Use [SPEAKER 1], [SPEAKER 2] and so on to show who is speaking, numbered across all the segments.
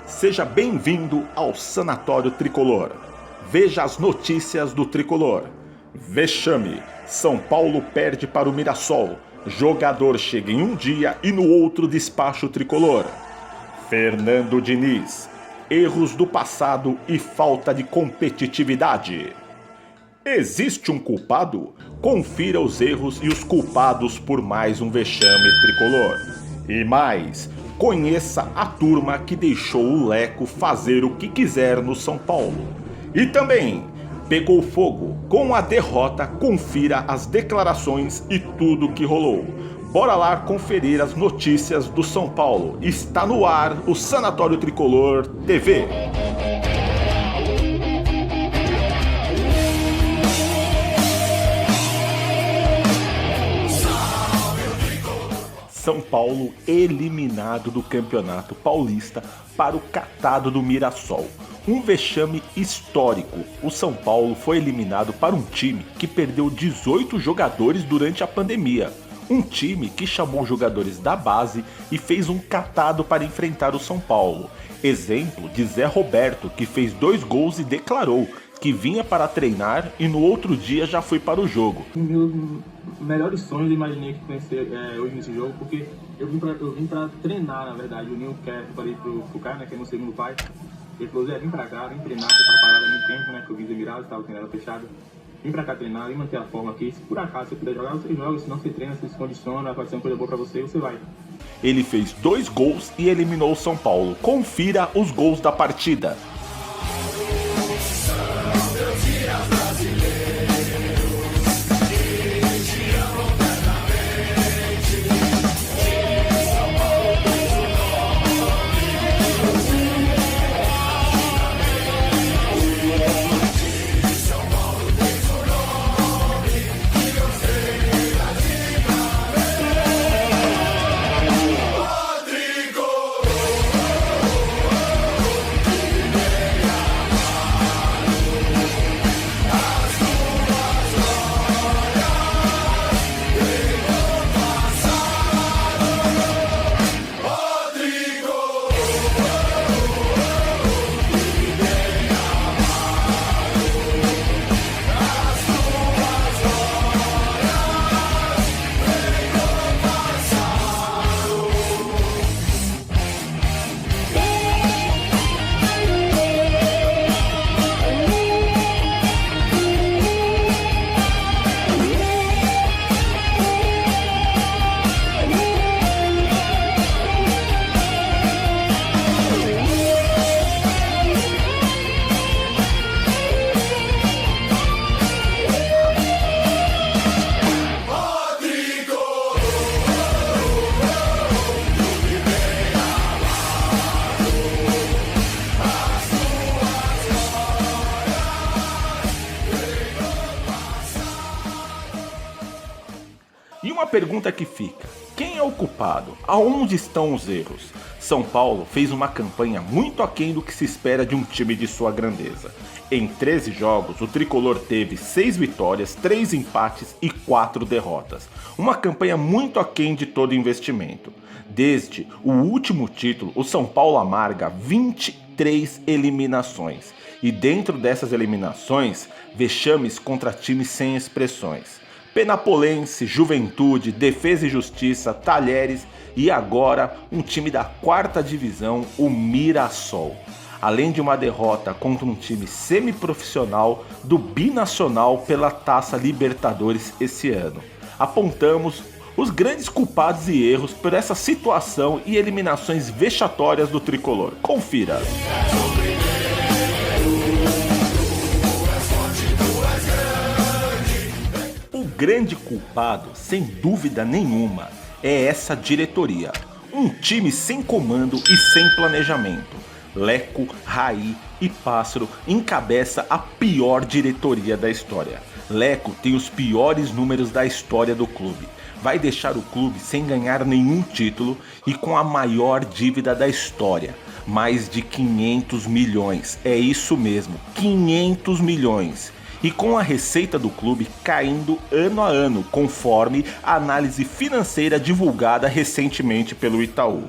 [SPEAKER 1] Seja bem-vindo ao Sanatório Tricolor. Veja as notícias do Tricolor. Vexame. São Paulo perde para o Mirassol. Jogador chega em um dia e no outro despacha o Tricolor. Fernando Diniz. Erros do passado e falta de competitividade. Existe um culpado? Confira os erros e os culpados por mais um vexame tricolor. E mais, conheça a turma que deixou o Leco fazer o que quiser no São Paulo. E também, pegou fogo. Com a derrota, confira as declarações e tudo que rolou. Bora lá conferir as notícias do São Paulo. Está no ar o Sanatório Tricolor TV. São Paulo eliminado do Campeonato Paulista para o catado do Mirassol. Um vexame histórico. O São Paulo foi eliminado para um time que perdeu 18 jogadores durante a pandemia. Um time que chamou jogadores da base e fez um catado para enfrentar o São Paulo. Exemplo de Zé Roberto, que fez 2 gols e declarou que vinha para treinar e no outro dia já foi para o jogo.
[SPEAKER 2] Meus melhores sonhos eu imaginei que conhecer hoje nesse jogo, porque eu vim pra treinar, na verdade. O Nil quer falei pro cara, né, que é meu segundo pai. Ele falou, Zé, vem pra cá, vem treinar, você tá parado há muito tempo, né, que eu vim virado, estava com ela fechada. Vem pra cá treinar, vem manter a forma aqui. Se por acaso você puder jogar, você joga, se não você treina, você se condiciona, vai ser uma coisa boa pra você, você vai.
[SPEAKER 1] Ele fez 2 gols e eliminou o São Paulo. Confira os gols da partida. E uma pergunta que fica: quem é o culpado? Aonde estão os erros? São Paulo fez uma campanha muito aquém do que se espera de um time de sua grandeza. Em 13 jogos, o tricolor teve 6 vitórias, 3 empates e 4 derrotas. Uma campanha muito aquém de todo investimento. Desde o último título, o São Paulo amarga 23 eliminações. E dentro dessas eliminações, vexames contra times sem expressões. Penapolense, Juventude, Defesa e Justiça, Talheres e agora um time da 4ª divisão, o Mirassol. Além de uma derrota contra um time semiprofissional do Binacional pela Taça Libertadores esse ano. Apontamos os grandes culpados e erros por essa situação e eliminações vexatórias do tricolor. Confira! O grande culpado, sem dúvida nenhuma, é essa diretoria. Um time sem comando e sem planejamento. Leco, Raí e Pássaro encabeça a pior diretoria da história. Leco tem os piores números da história do clube. Vai deixar o clube sem ganhar nenhum título e com a maior dívida da história. Mais de 500 milhões. É isso mesmo, 500 milhões. E com a receita do clube caindo ano a ano, conforme a análise financeira divulgada recentemente pelo Itaú.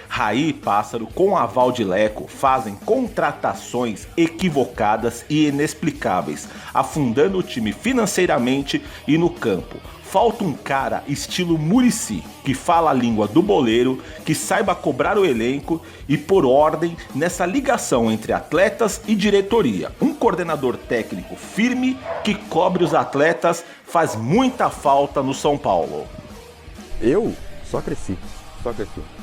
[SPEAKER 1] Raí e Pássaro, com aval de Leco, fazem contratações equivocadas e inexplicáveis, afundando o time financeiramente e no campo. Falta um cara estilo Muricy, que fala a língua do boleiro, que saiba cobrar o elenco e pôr ordem nessa ligação entre atletas e diretoria. Um coordenador técnico firme que cobre os atletas faz muita falta no São Paulo.
[SPEAKER 3] Eu só cresci.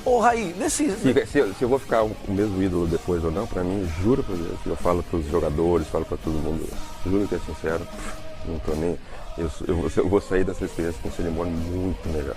[SPEAKER 4] Ô, Raí,
[SPEAKER 3] Se eu vou ficar o mesmo ídolo depois ou não, pra mim, juro por Deus, eu falo pros jogadores, falo pra todo mundo, juro que é sincero, não tô nem... Eu vou sair dessa experiência com um cerimônia muito melhor.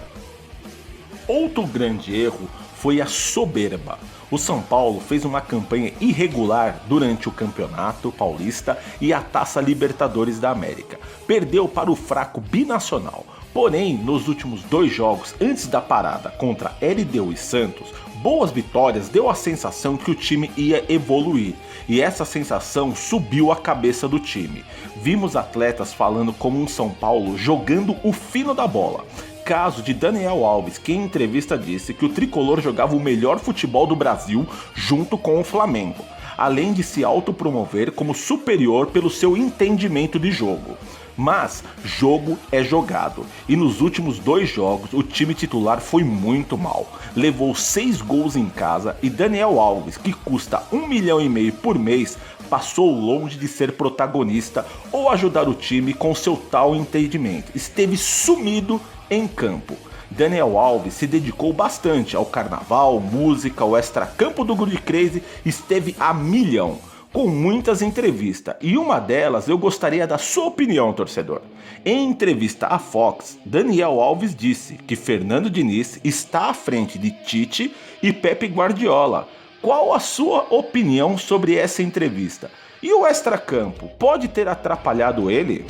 [SPEAKER 1] Outro grande erro foi a soberba. O São Paulo fez uma campanha irregular durante o Campeonato Paulista e a Taça Libertadores da América. Perdeu para o fraco Binacional. Porém, nos últimos 2 jogos antes da parada contra LDU e Santos, boas vitórias deu a sensação que o time ia evoluir. E essa sensação subiu a cabeça do time. Vimos atletas falando como um São Paulo jogando o fino da bola. Caso de Daniel Alves, que em entrevista disse que o tricolor jogava o melhor futebol do Brasil junto com o Flamengo, além de se autopromover como superior pelo seu entendimento de jogo. Mas jogo é jogado, e nos últimos 2 jogos o time titular foi muito mal. Levou 6 gols em casa e Daniel Alves, que custa 1,5 milhão por mês, passou longe de ser protagonista ou ajudar o time com seu tal entendimento. Esteve sumido em campo. Daniel Alves se dedicou bastante ao carnaval, música, o extracampo do Good Crazy, esteve a milhão, com muitas entrevistas, e uma delas eu gostaria da sua opinião, torcedor. Em entrevista à Fox, Daniel Alves disse que Fernando Diniz está à frente de Tite e Pepe Guardiola. Qual a sua opinião sobre essa entrevista? E o extracampo pode ter atrapalhado ele?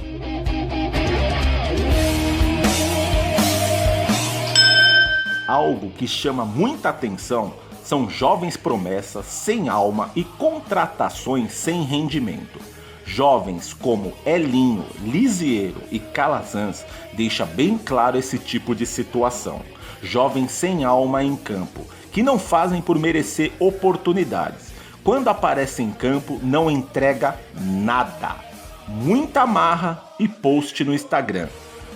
[SPEAKER 1] Algo que chama muita atenção são jovens promessas sem alma e contratações sem rendimento. Jovens como Elinho, Lisiero e Calazans deixam bem claro esse tipo de situação. Jovens sem alma em campo, que não fazem por merecer oportunidades. Quando aparece em campo, não entrega nada. Muita marra e post no Instagram.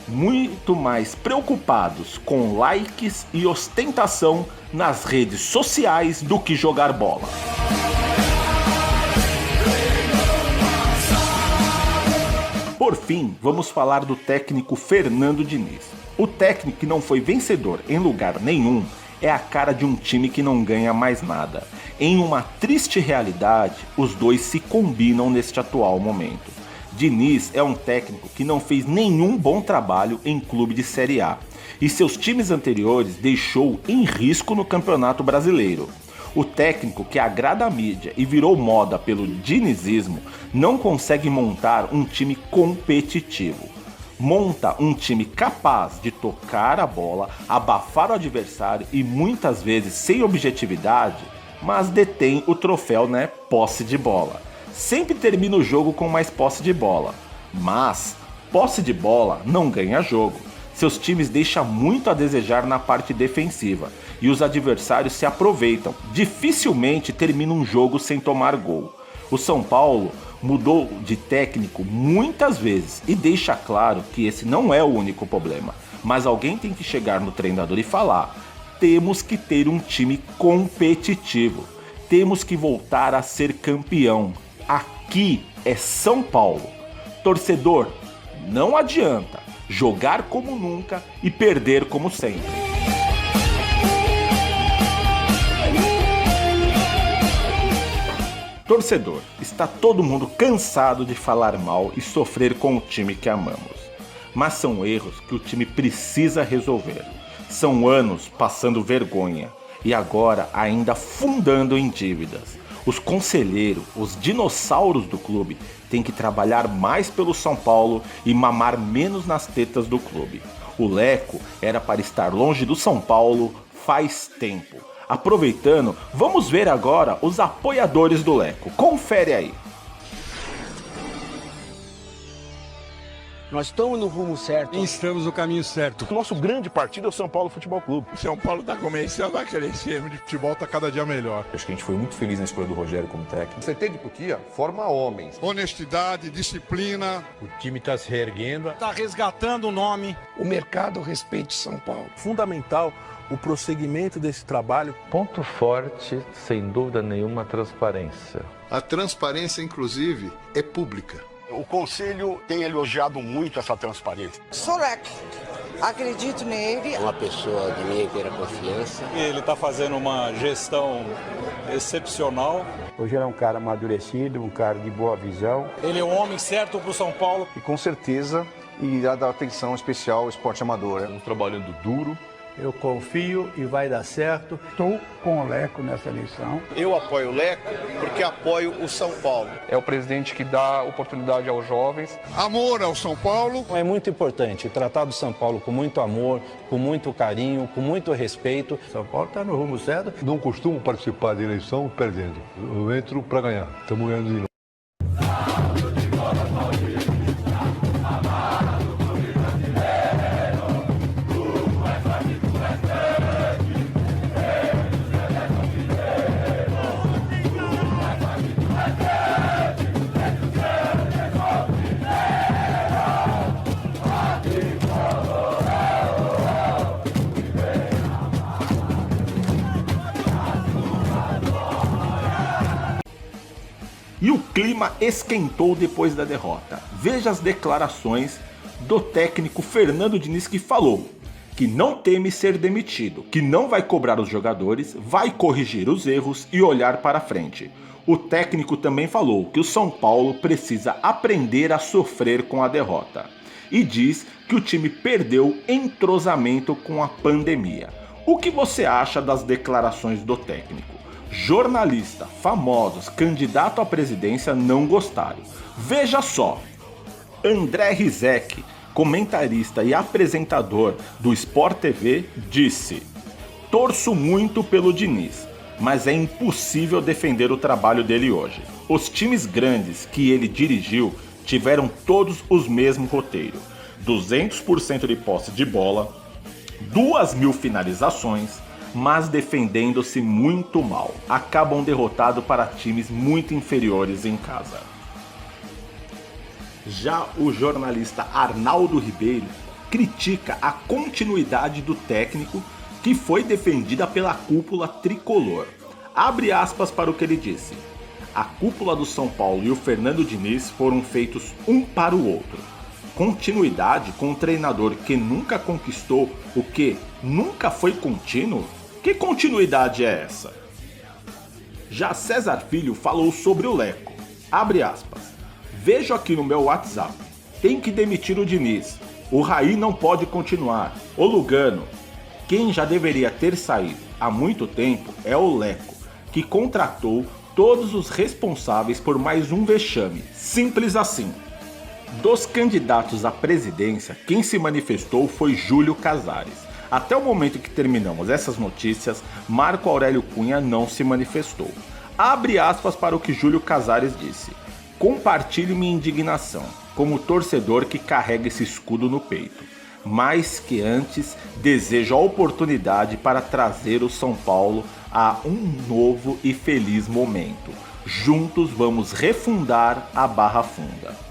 [SPEAKER 1] Muito mais preocupados com likes e ostentação nas redes sociais do que jogar bola. Por fim, vamos falar do técnico Fernando Diniz. O técnico que não foi vencedor em lugar nenhum é a cara de um time que não ganha mais nada. Em uma triste realidade, os dois se combinam neste atual momento. Diniz é um técnico que não fez nenhum bom trabalho em clube de Série A e seus times anteriores deixou em risco no Campeonato Brasileiro. O técnico que agrada a mídia e virou moda pelo dinizismo não consegue montar um time competitivo. Monta um time capaz de tocar a bola, abafar o adversário e muitas vezes sem objetividade, mas detém o troféu, posse de bola. Sempre termina o jogo com mais posse de bola, mas posse de bola não ganha jogo. Seus times deixam muito a desejar na parte defensiva e os adversários se aproveitam. Dificilmente termina um jogo sem tomar gol. O São Paulo mudou de técnico muitas vezes e deixa claro que esse não é o único problema. Mas alguém tem que chegar no treinador e falar: temos que ter um time competitivo. Temos que voltar a ser campeão. Aqui é São Paulo. Torcedor, não adianta jogar como nunca e perder como sempre. Torcedor, está todo mundo cansado de falar mal e sofrer com o time que amamos. Mas são erros que o time precisa resolver. São anos passando vergonha e agora ainda afundando em dívidas. Os conselheiros, os dinossauros do clube, têm que trabalhar mais pelo São Paulo e mamar menos nas tetas do clube. O Leco era para estar longe do São Paulo faz tempo. Aproveitando, vamos ver agora os apoiadores do Leco. Confere aí.
[SPEAKER 4] Nós estamos no rumo certo.
[SPEAKER 5] Estamos no caminho certo.
[SPEAKER 6] O nosso grande partido é o São Paulo Futebol Clube.
[SPEAKER 7] O São Paulo está começando a crescer, o futebol está cada dia melhor.
[SPEAKER 8] Acho que a gente foi muito feliz na escolha do Rogério como técnico.
[SPEAKER 9] CT de Cotia forma homens.
[SPEAKER 7] Honestidade, disciplina.
[SPEAKER 5] O time está se reerguendo. Está resgatando o nome.
[SPEAKER 10] O mercado respeite São Paulo.
[SPEAKER 6] Fundamental o prosseguimento desse trabalho.
[SPEAKER 11] Ponto forte, sem dúvida nenhuma, a transparência.
[SPEAKER 12] A transparência, inclusive, é pública.
[SPEAKER 13] O Conselho tem elogiado muito essa transparência.
[SPEAKER 14] Soleco, acredito nele.
[SPEAKER 15] Uma pessoa de minha inteira confiança.
[SPEAKER 16] Ele está fazendo uma gestão excepcional.
[SPEAKER 17] Hoje ele é um cara amadurecido, um cara de boa visão.
[SPEAKER 16] Ele é o homem certo para o São Paulo.
[SPEAKER 18] E com certeza irá dar atenção especial ao esporte amador.
[SPEAKER 8] Estamos trabalhando duro.
[SPEAKER 5] Eu confio e vai dar certo.
[SPEAKER 17] Estou com o Leco nessa eleição.
[SPEAKER 19] Eu apoio o Leco porque apoio o São Paulo.
[SPEAKER 3] É o presidente que dá oportunidade aos jovens.
[SPEAKER 7] Amor ao São Paulo.
[SPEAKER 20] É muito importante tratar do São Paulo com muito amor, com muito carinho, com muito respeito.
[SPEAKER 5] São Paulo está no rumo certo.
[SPEAKER 21] Não costumo participar de eleição perdendo. Eu entro para ganhar. Estamos ganhando de novo.
[SPEAKER 1] E o clima esquentou depois da derrota. Veja as declarações do técnico Fernando Diniz, que falou que não teme ser demitido, que não vai cobrar os jogadores, vai corrigir os erros e olhar para frente. O técnico também falou que o São Paulo precisa aprender a sofrer com a derrota. E diz que o time perdeu entrosamento com a pandemia. O que você acha das declarações do técnico? Jornalista, famosos, candidato à presidência não gostaram. Veja só, André Rizek, comentarista e apresentador do Sport TV, disse: torço muito pelo Diniz, mas é impossível defender o trabalho dele hoje. Os times grandes que ele dirigiu tiveram todos os mesmos roteiros: 200% de posse de bola, 2.000 finalizações, mas defendendo-se muito mal. Acabam derrotados para times muito inferiores em casa. Já o jornalista Arnaldo Ribeiro critica a continuidade do técnico, que foi defendida pela cúpula tricolor. Abre aspas para o que ele disse: a cúpula do São Paulo e o Fernando Diniz foram feitos um para o outro. Continuidade com um treinador que nunca conquistou o que nunca foi contínuo? Que continuidade é essa? Já César Filho falou sobre o Leco. Abre aspas. Vejo aqui no meu WhatsApp. Tem que demitir o Diniz. O Raí não pode continuar. O Lugano. Quem já deveria ter saído há muito tempo é o Leco, que contratou todos os responsáveis por mais um vexame. Simples assim. Dos candidatos à presidência, quem se manifestou foi Júlio Casares. Até o momento que terminamos essas notícias, Marco Aurélio Cunha não se manifestou. Abre aspas para o que Júlio Casares disse: compartilho minha indignação, como torcedor que carrega esse escudo no peito. Mais que antes, desejo a oportunidade para trazer o São Paulo a um novo e feliz momento. Juntos vamos refundar a Barra Funda.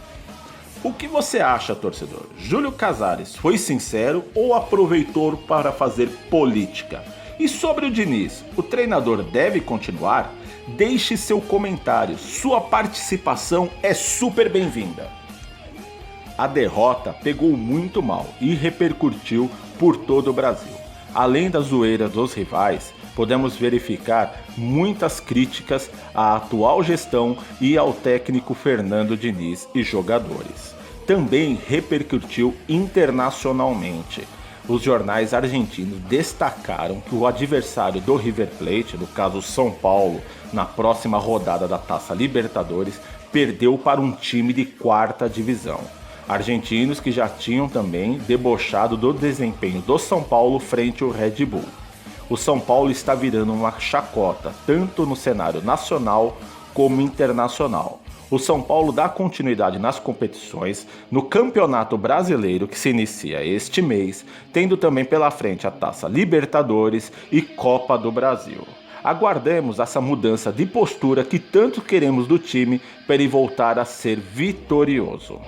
[SPEAKER 1] O que você acha, torcedor? Júlio Casares foi sincero ou aproveitou para fazer política? E sobre o Diniz, o treinador deve continuar? Deixe seu comentário, sua participação é super bem-vinda. A derrota pegou muito mal e repercutiu por todo o Brasil. Além da zoeira dos rivais, podemos verificar muitas críticas à atual gestão e ao técnico Fernando Diniz e jogadores. Também repercutiu internacionalmente. Os jornais argentinos destacaram que o adversário do River Plate, no caso São Paulo, na próxima rodada da Taça Libertadores, perdeu para um time de quarta divisão. Argentinos que já tinham também debochado do desempenho do São Paulo frente ao Red Bull. O São Paulo está virando uma chacota, tanto no cenário nacional como internacional. o São Paulo dá continuidade nas competições no Campeonato Brasileiro, que se inicia este mês, tendo também pela frente a Taça Libertadores e Copa do Brasil. Aguardemos essa mudança de postura que tanto queremos do time para ele voltar a ser vitorioso.